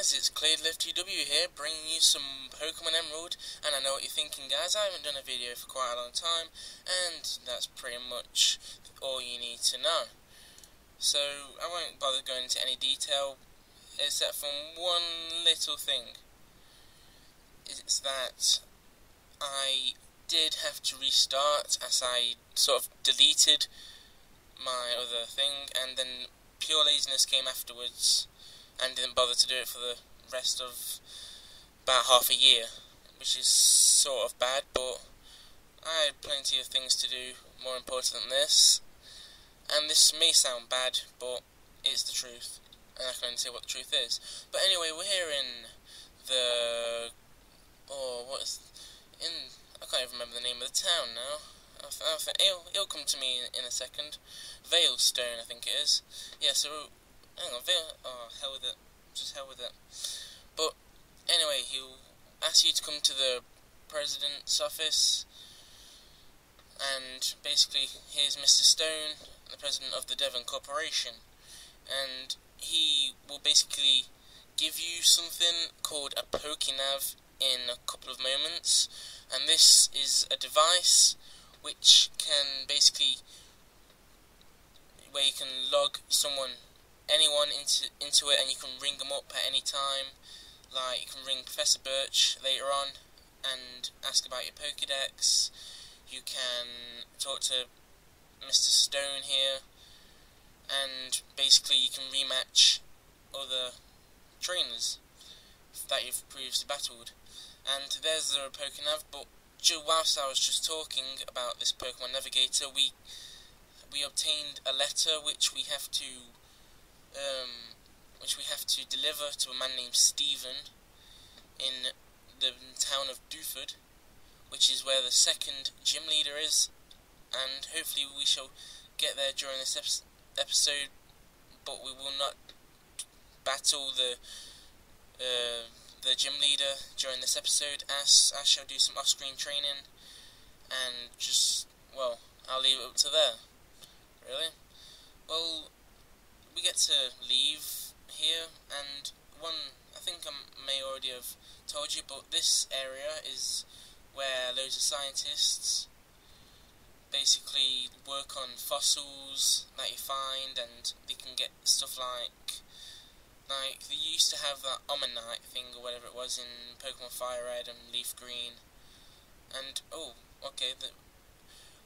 guys, it's FTW here, bringing you some Pokemon Emerald, and I know what you're thinking, guys. I haven't done a video for quite a long time, and that's pretty much all you need to know. So I won't bother going into any detail, except for one little thing. It's that I did have to restart, as I sort of deleted my other thing, and then pure laziness came afterwards, and didn't bother to do it for the rest of about half a year, which is sort of bad, but I had plenty of things to do more important than this, and this may sound bad, but it's the truth, and I can only say what the truth is. But anyway, we're here in the, I can't even remember the name of the town now. It'll come to me in a second. Veilstone, I think it is. Yeah, so, hang on, hell with it. Just hell with it. But, anyway, he'll ask you to come to the president's office, and basically, here's Mr. Stone, the president of the Devon Corporation, and he will basically give you something called a Pokénav in a couple of moments, and this is a device which can basically, where you can log anyone into it, and you can ring them up at any time. Like, you can ring Professor Birch later on and ask about your Pokédex. You can talk to Mr. Stone here, and basically you can rematch other trainers that you've previously battled. And there's the Pokénav, but whilst I was just talking about this Pokemon Navigator, we obtained a letter which we have to deliver to a man named Stephen in the town of Dewford, which is where the second gym leader is, and hopefully we shall get there during this episode, but we will not battle the gym leader during this episode, as I shall do some off-screen training, and I'll leave it up to there. Really? Well, we get to leave here, and I think I may already have told you, but this area is where loads of scientists basically work on fossils that you find, and they can get stuff like they used to have that Omanyte thing, or whatever it was, in Pokemon Fire Red and Leaf Green, and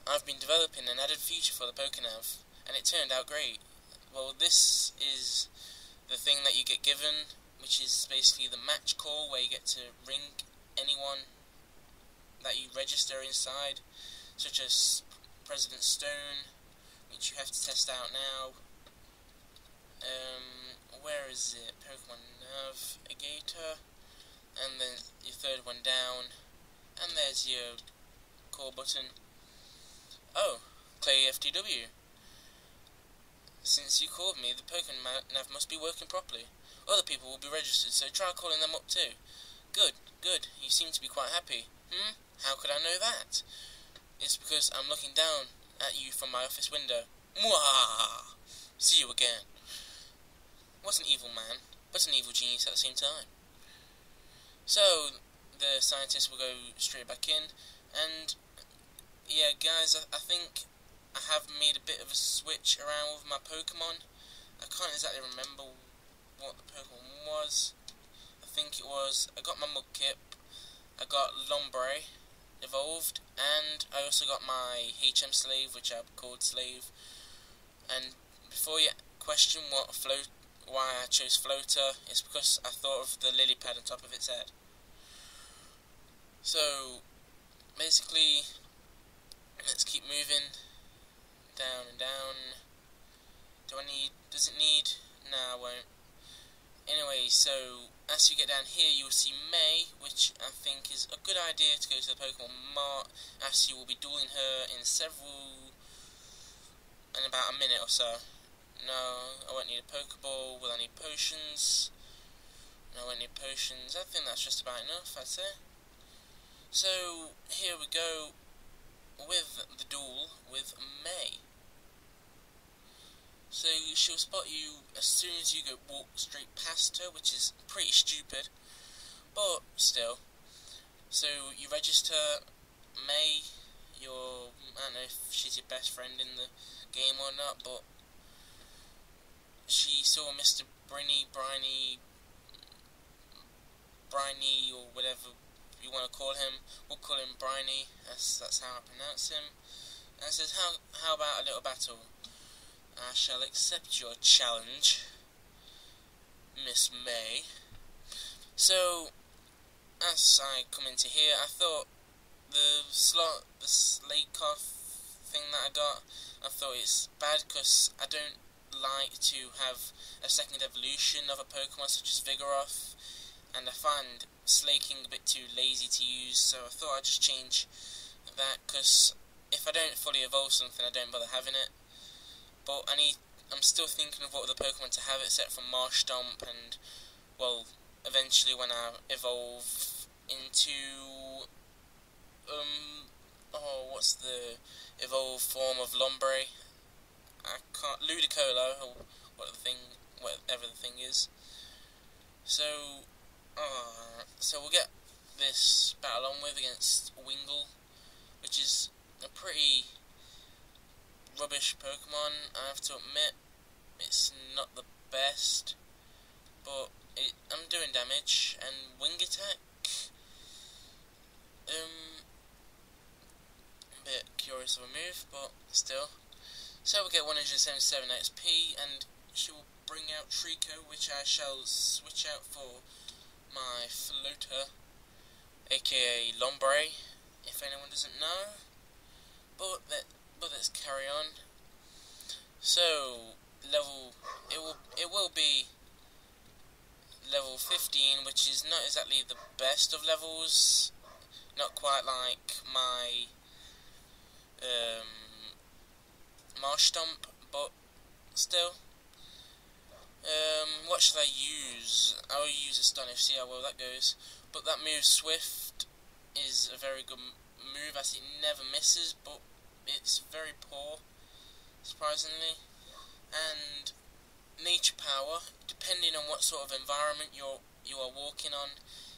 I've been developing an added feature for the Pokénav, and it turned out great. Well, this is the thing that you get given, which is basically the match call, where you get to ring anyone that you register inside, such as President Stone, which you have to test out now. Where is it? Pokemon Navigator, and then your third one down, and there's your call button. Oh, FTW. Since you called me, the Pokemon Nav must be working properly. Other people will be registered, so try calling them up too. Good. You seem to be quite happy. How could I know that? It's because I'm looking down at you from my office window. Mwah! See you again. What's an evil man, but an evil genius at the same time? So, the scientist will go straight back in, and yeah, guys, I think I have made a bit of a switch around with my Pokemon. I can't exactly remember what the Pokemon was. I think I got my Mudkip, I got Lombre evolved, and I also got my HM Slave, which I called Slave. And before you question why I chose Floater, it's because I thought of the lily pad on top of its head. So, basically, let's keep moving down and down. Does it need? Nah, I won't. Anyway, so as you get down here, you will see May, which I think is a good idea to go to the Pokemon Mart, as you will be dueling her in about a minute or so. No, I won't need a Pokeball. Will I need potions? No, I won't need potions. I think that's just about enough, I'd say. So, here we go with the duel with May. So she'll spot you as soon as you walk straight past her, which is pretty stupid, but still. So you register May, I don't know if she's your best friend in the game or not, but she saw Mr. Briny, or whatever you want to call him. We'll call him Briny, that's how I pronounce him. And says, how about a little battle? I shall accept your challenge, Miss May. So, as I come into here, I thought the slate car thing that I thought it's bad because I don't like to have a second evolution of a Pokemon such as Vigoroth, and I find Slaking a bit too lazy to use, so I thought I'd just change that, because if I don't fully evolve something, I don't bother having it. But I'm still thinking of what other Pokemon to have except for Marshtomp, and, well, eventually when I evolve into, what's the evolved form of Lombre? Ludicolo, or whatever the thing is. So we'll get this battle on with against Wingull, which is a pretty rubbish Pokemon, I have to admit. It's not the best, but I'm doing damage, and Wing Attack, a bit curious of a move, but still. So we'll get 177 XP, and she will bring out Trico, which I shall switch out for my Floater, aka Lombre, if anyone doesn't know. But let's carry on. So it will be level 15, which is not exactly the best of levels. Not quite like my Marshtomp, but still. What should I use? I will use Astonish, see how well that goes. But that move, Swift, is a very good move, as it never misses, but it's very poor, surprisingly. And Nature Power, depending on what sort of environment you are walking on,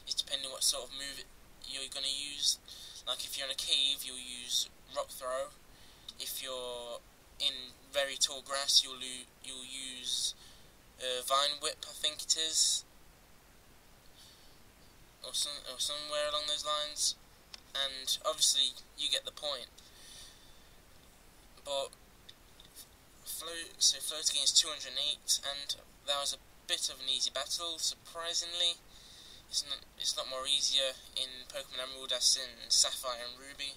is depending what sort of move you're going to use. Like if you're in a cave, you'll use Rock Throw. If you're in very tall grass, you'll use Vine Whip, I think it is, or somewhere along those lines. And obviously, you get the point. But Float against 208, and that was a bit of an easy battle, surprisingly. It's not more easier in Pokemon Emerald as in Sapphire and Ruby.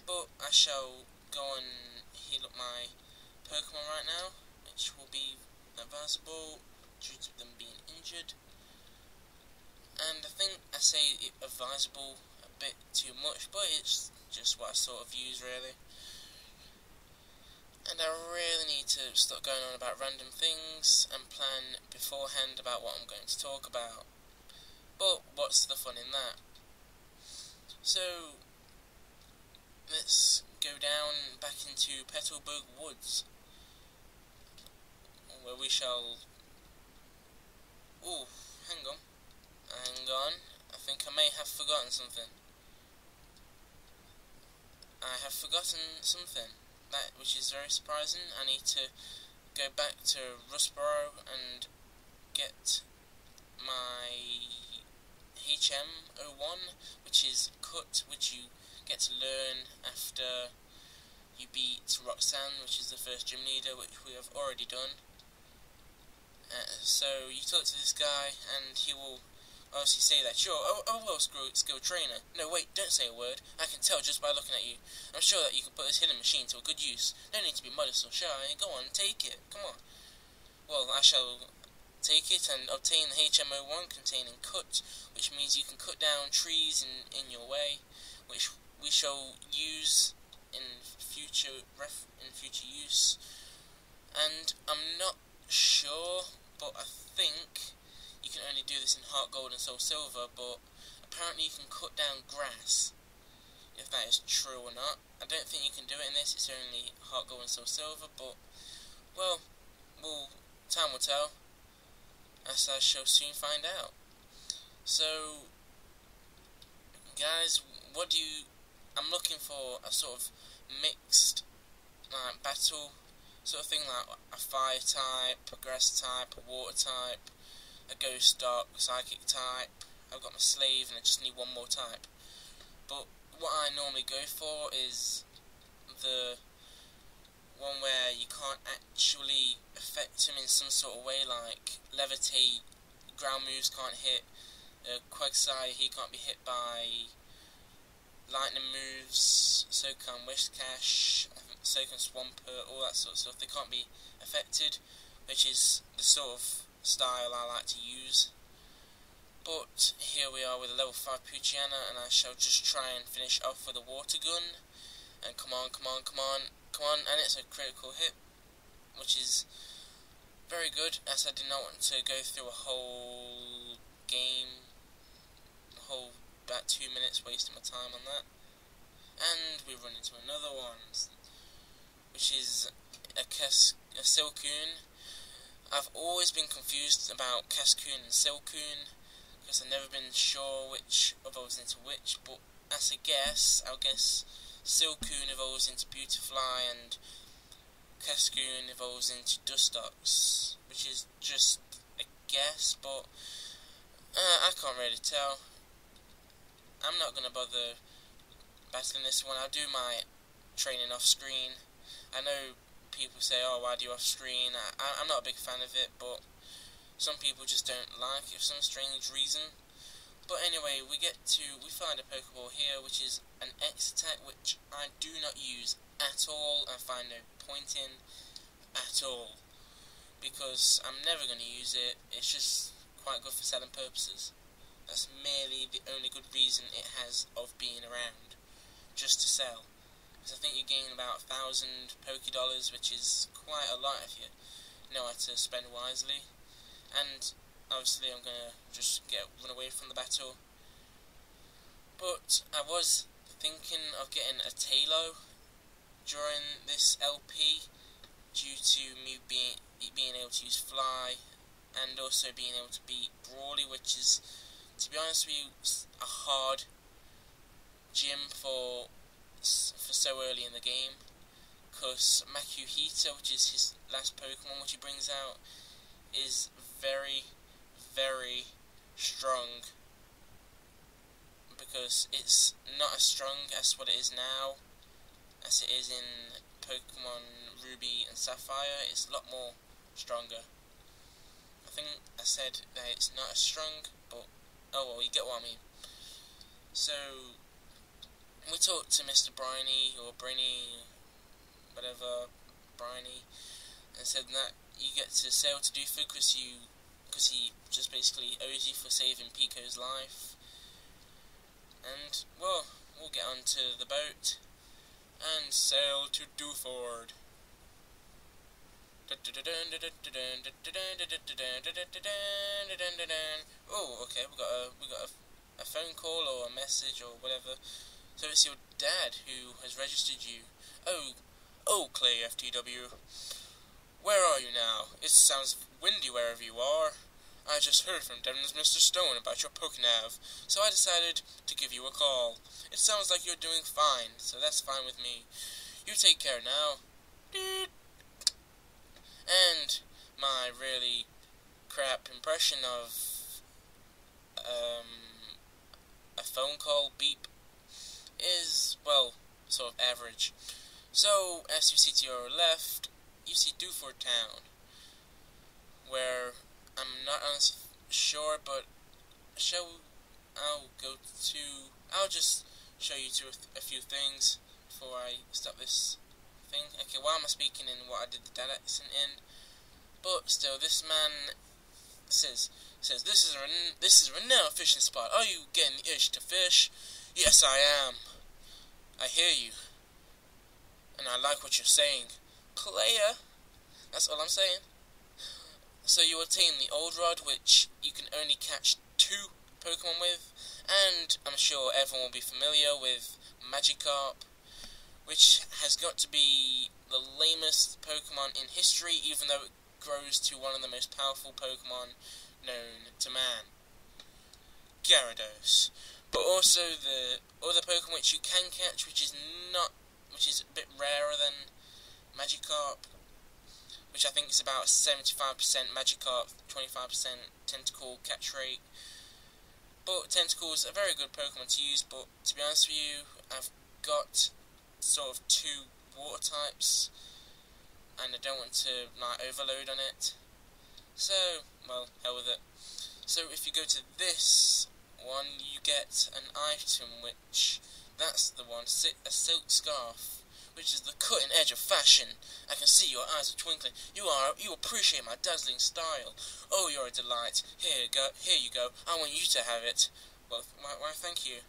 But I shall go and heal up my Pokemon right now, which will be advisable due to them being injured. And I think I say advisable a bit too much, but it's just what I sort of use, really. And I really need to stop going on about random things and plan beforehand about what I'm going to talk about. But what's the fun in that? So let's go down back into Petalburg Woods, where we shall... Ooh, hang on. I think I may have forgotten something. I have forgotten something, which is very surprising. I need to go back to Rustboro and get my HM01, which is Cut, which you get to learn after you beat Roxanne, which is the first gym leader, which we have already done. So you talk to this guy, and he will obviously say that you're a well-skilled trainer. No, wait, don't say a word. I can tell just by looking at you. I'm sure that you can put this hidden machine to a good use. No need to be modest or shy. Go on, take it. Come on. Well, I shall take it and obtain the HM01 containing Cut, which means you can cut down trees in your way, which we shall use in future use. And I'm not sure, but I think you can only do this in Heart Gold and Soul Silver, but apparently you can cut down grass. If that is true or not, I don't think you can do it in this. It's only Heart Gold and Soul Silver, but well, well, time will tell, as I shall soon find out. So, guys, I'm looking for a sort of mixed battle sort of thing, like a fire type, a grass type, a water type, a ghost dark, psychic type. I've got my slave and I just need one more type. But what I normally go for is the one where you can't actually affect him in some sort of way, like levitate, ground moves can't hit, Quagsire, he can't be hit by lightning moves, so can Wishcash, so can Swampert, all that sort of stuff. They can't be affected, which is the sort of style I like to use. But here we are with a level 5 Poochyena, and I shall just try and finish off with a water gun. And come on, and it's a critical hit, which is very good, as I did not want to go through a whole game, about 2 minutes wasting my time on that. And we run into another one, which is a Silcoon. I've always been confused about Cascoon and Silcoon, because I've never been sure which evolves into which, but as a guess, I'll guess Silcoon evolves into Beautifly and Cascoon evolves into Dustox, which is just a guess, but I can't really tell. I'm not going to bother battling this one. I'll do my training off screen. I know people say, oh, why do you off screen? I'm not a big fan of it, but some people just don't like it for some strange reason. But anyway, we find a Pokeball here, which is an X attack, which I do not use at all, and find no point in at all, because I'm never going to use it. It's just quite good for selling purposes. That's merely the only good reason it has of being around, just to sell. Because I think you gain about 1,000 Pokédollars, which is quite a lot if you know how to spend wisely. And obviously I'm going to just run away from the battle. But I was thinking of getting a Tailo during this LP, due to me being able to use Fly, and also being able to beat Brawly, which is, to be honest with you, a hard gym for so early in the game, because Makuhita, which is his last Pokemon which he brings out, is very, very strong, because it's not as strong as what it is now, as it is in Pokemon Ruby and Sapphire. It's a lot more stronger. I think I said that it's not as strong, but oh well, you get what I mean. So we talked to Mr. Briny, or Brainy, whatever, Briny, and said that you get to sail to Dewford because he just basically owes you for saving Pico's life. And well, we'll get onto the boat and sail to Dewford. Oh, okay, we got a phone call or a message or whatever. So it's your dad who has registered you. Oh, Clay FTW. Where are you now? It sounds windy wherever you are. I just heard from Devon's Mr. Stone about your Pokenav, so I decided to give you a call. It sounds like you're doing fine, so that's fine with me. You take care now. And my really crap impression of a phone call beep is, well, sort of average. So, as you see to your left, you see Dewford Town, where I'm not honestly sure, but I'll just show you to a few things before I stop this thing. Okay, why am I speaking in what I did the dad accent in? But still, this man says this is a renowned fishing spot. Are you getting the itch to fish? Yes, I am. I hear you, and I like what you're saying, Claire. That's all I'm saying. So you attain the Old Rod, which you can only catch 2 Pokemon with, and I'm sure everyone will be familiar with Magikarp, which has got to be the lamest Pokemon in history, even though it grows to one of the most powerful Pokemon known to man, Gyarados. But also the other Pokemon which you can catch, which is a bit rarer than Magikarp, which I think is about 75% Magikarp, 25% Tentacle catch rate. But Tentacle is a very good Pokemon to use, but to be honest with you, I've got sort of 2 water types, and I don't want to overload on it. So, well, hell with it. So if you go to this one, you get an item which, that's the one, a silk scarf, which is the cutting edge of fashion. I can see your eyes are twinkling. You appreciate my dazzling style. Oh, you're a delight. Here you go. I want you to have it. Well, why thank you.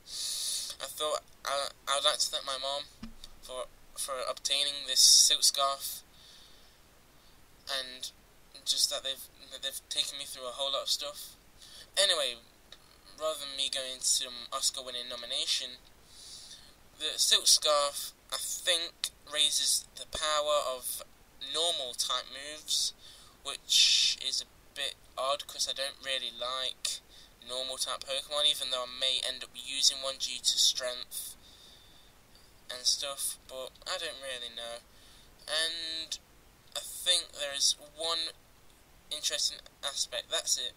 I thought I would like to thank my mom for obtaining this silk scarf, and just that they've taken me through a whole lot of stuff. Anyway, rather than me going to some Oscar-winning nomination, the silk scarf, I think, raises the power of normal type moves, which is a bit odd because I don't really like normal type Pokemon, even though I may end up using one due to strength and stuff, but I don't really know. And I think there is one interesting aspect, that's it.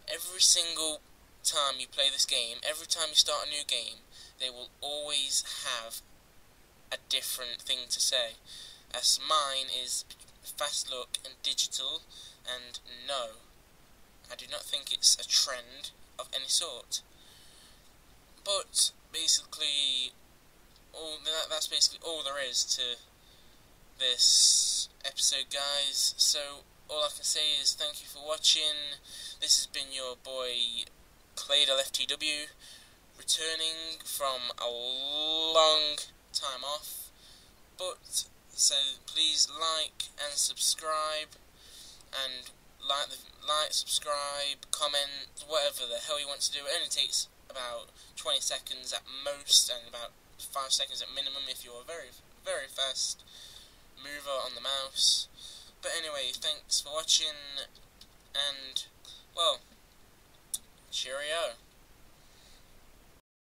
Every single time you play this game, every time you start a new game, they will always have a different thing to say. As mine is fast look and digital, and no, I do not think it's a trend of any sort. But basically, that's basically all there is to this episode, guys. So all I can say is thank you for watching. This has been your boy Claydol FTW, returning from a long time off. But so please like and subscribe, and subscribe, comment, whatever the hell you want to do. It only takes about 20 seconds at most, and about 5 seconds at minimum if you're a very, very fast mover on the mouse. But anyway, thanks for watching, and, well, cheerio.